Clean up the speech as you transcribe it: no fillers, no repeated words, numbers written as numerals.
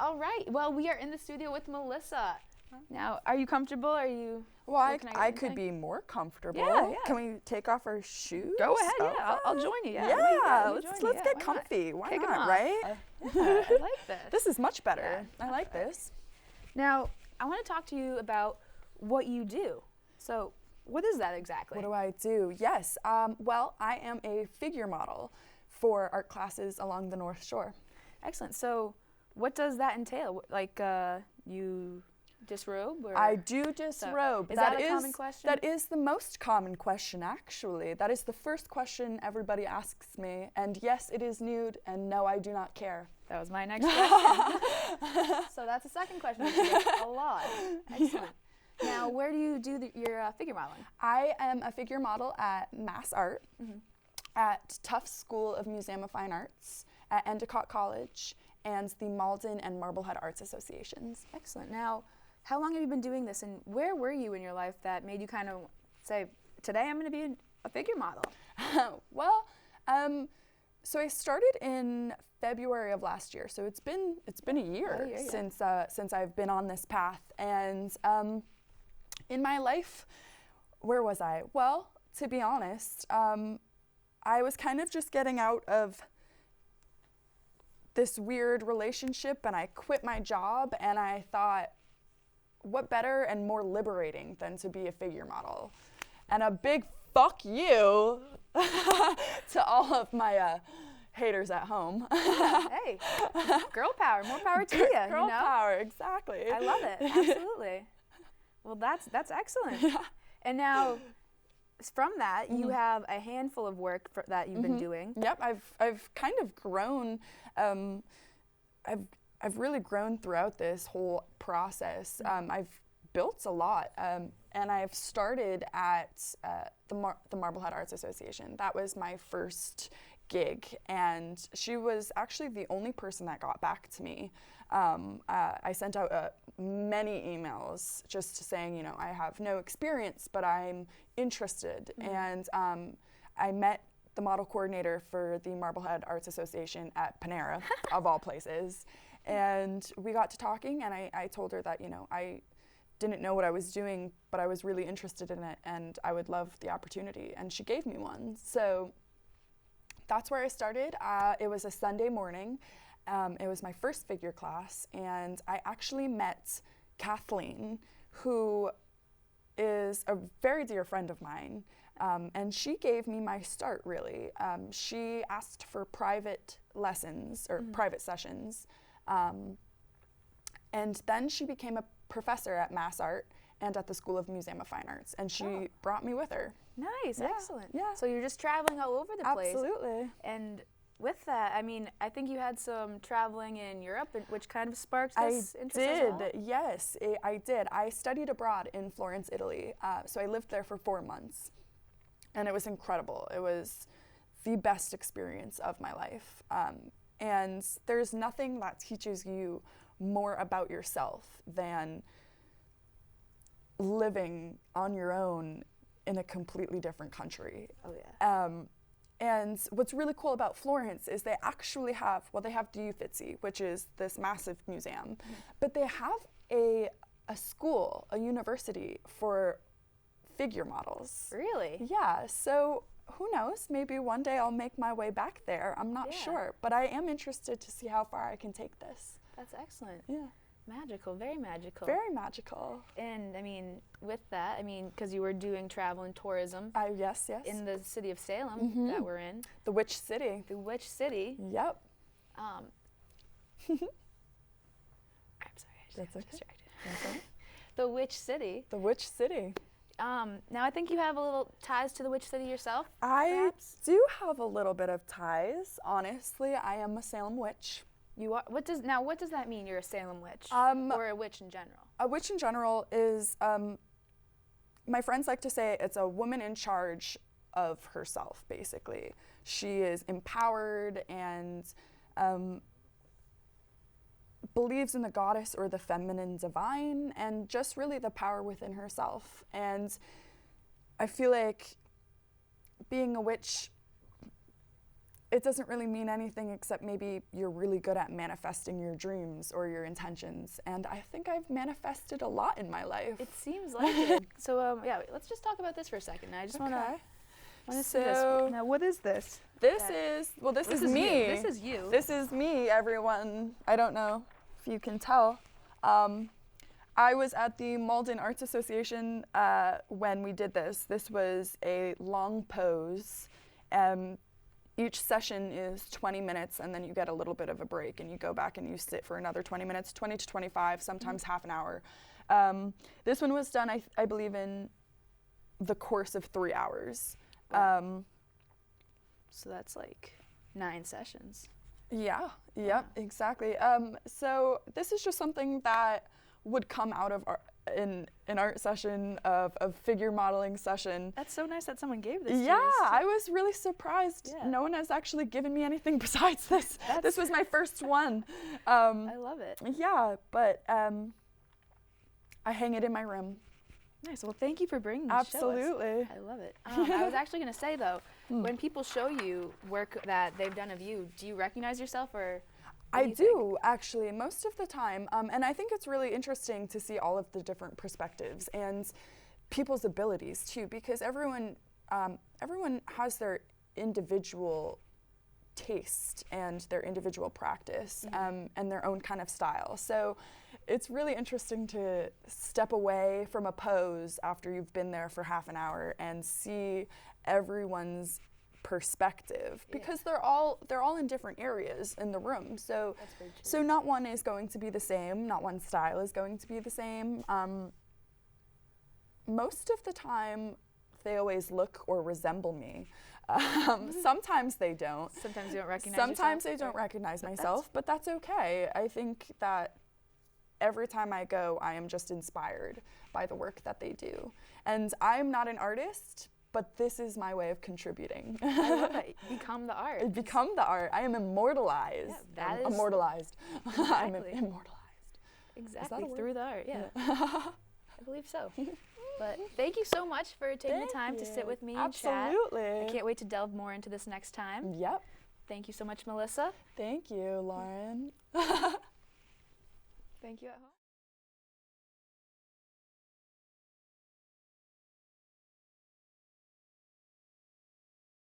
All right. Well, we are in the studio with Melissa. Now, are you comfortable? Are you? Well, I could anything? be more comfortable. Yeah, yeah. Can we take off our shoes? Go ahead. Oh, Yeah, I'll join you. Yeah. Yeah, let me let's join you. get Why not? comfy. Why Kick 'em not, off. right? Yeah, I like this. This is much better. Yeah, I like this. Now, I want to talk to you about what you do. So, what is that exactly? What do I do? Yes. Well, I am a figure model for art classes along the North Shore. Excellent. So, what does that entail? Like, you disrobe? Or? I do disrobe. Is that a common question? That is the most common question, actually. That is the first question everybody asks me. And yes, it is nude, and no, I do not care. That was my next question. So that's the second question that you get a lot. Excellent. Now, where do you do your figure modeling? I am a figure model at Mass Art, at Tufts School of Museum of Fine Arts, at Endicott College, and the Malden and Marblehead Arts Associations. Excellent. Now, how long have you been doing this, and where were you in your life that made you kind of say, today I'm going to be a figure model? Well, so I started in February of last year, so it's been a year since I've been on this path. And in my life, where was I? Well, to be honest, I was kind of just getting out of this weird relationship, and I quit my job, and I thought, what better and more liberating than to be a figure model? And a big fuck you to all of my haters at home. Hey, girl power, more power to you. Girl power, exactly. I love it, absolutely. Well, that's excellent. Yeah. And now, from that, you have a handful of work that you've been doing. Yep, I've kind of grown. I've really grown throughout this whole process. I've built a lot, and I've started at the Marblehead Arts Association. That was my first gig, and she was actually the only person that got back to me. I sent out many emails just saying, I have no experience, but I'm interested. And I met the model coordinator for the Marblehead Arts Association at Panera, of all places. And we got to talking, and I told her that, I didn't know what I was doing, but I was really interested in it, and I would love the opportunity. And she gave me one. So that's where I started. It was a Sunday morning. It was my first figure class, and I actually met Kathleen, who is a very dear friend of mine, and she gave me my start, really. She asked for private lessons, or private sessions, and then she became a professor at Mass Art and at the School of Museum of Fine Arts, and she brought me with her. Nice, Yeah, excellent. yeah. So you're just traveling all over the place. Absolutely. And with that, I think you had some traveling in Europe, which kind of sparked this interest as well. Yes, I did. I studied abroad in Florence, Italy, so I lived there for 4 months, and it was incredible. It was the best experience of my life, and there's nothing that teaches you more about yourself than living on your own in a completely different country. Oh, yeah. And what's really cool about Florence is they actually have, they have the Uffizi, which is this massive museum, but they have a school, a university for figure models. Really? Yeah, so who knows, maybe one day I'll make my way back there. I'm not sure, but I am interested to see how far I can take this. That's excellent. Yeah. Magical, very magical. Very magical. And with that, because you were doing travel and tourism. Yes. In the city of Salem that we're in. The Witch City. The Witch City. Yep. I'm sorry, I just That's got okay. distracted. That's right. The Witch City. The Witch City. Now I think you have a little ties to the Witch City yourself. I perhaps? do have a little bit of ties. Honestly, I am a Salem witch. You are. What does that mean? You're a Salem witch, or a witch in general? A witch in general is, my friends like to say, it's a woman in charge of herself. Basically, she is empowered and believes in the goddess or the feminine divine, and just really the power within herself. And I feel like being a witch it doesn't really mean anything except maybe you're really good at manifesting your dreams or your intentions. And I think I've manifested a lot in my life. It seems like it. So yeah, let's just talk about this for a second. I just want to see this. Now, what is this? This This is is me. you. This is you. This is me, everyone. I don't know if you can tell. I was at the Malden Arts Association when we did this. This was a long pose. Each session is 20 minutes, and then you get a little bit of a break, and you go back and you sit for another 20 minutes, 20 to 25, sometimes half an hour. This one was done, I believe, in the course of 3 hours. So that's like 9 sessions. Yeah, yep, exactly. So this is just something that would come out of an art session, of a figure modeling session. That's so nice that someone gave this to Yeah, us. I was really surprised. Yeah. No one has actually given me anything besides this. This was my first one. I love it. Yeah, but I hang it in my room. Nice. Well, thank you for bringing this to us. Absolutely. I love it. I was actually going to say, though, when people show you work that they've done of you, do you recognize yourself, or what I you think? do, actually, most of the time. And I think it's really interesting to see all of the different perspectives and people's abilities, too, because everyone has their individual taste and their individual practice, and their own kind of style. So it's really interesting to step away from a pose after you've been there for half an hour and see everyone's perspective, because they're all in different areas in the room. So That's very true. so not one is going to be the same, not one style is going to be the same. Most of the time they always look or resemble me. Sometimes they don't. Sometimes you don't recognize Sometimes yourself, I don't or- recognize but myself, but that's okay. I think that every time I go, I am just inspired by the work that they do. And I'm not an artist, but this is my way of contributing. I love it. Become the art. Become the art. I am immortalized. Yeah, that I'm is- immortalized. I'm Exactly. immortalized. Exactly, word? through the art, yeah. I believe so. But thank you so much for taking the time to sit with me and chat. Absolutely. I can't wait to delve more into this next time. Yep. Thank you so much, Melissa. Thank you, Lauren. Thank you at home.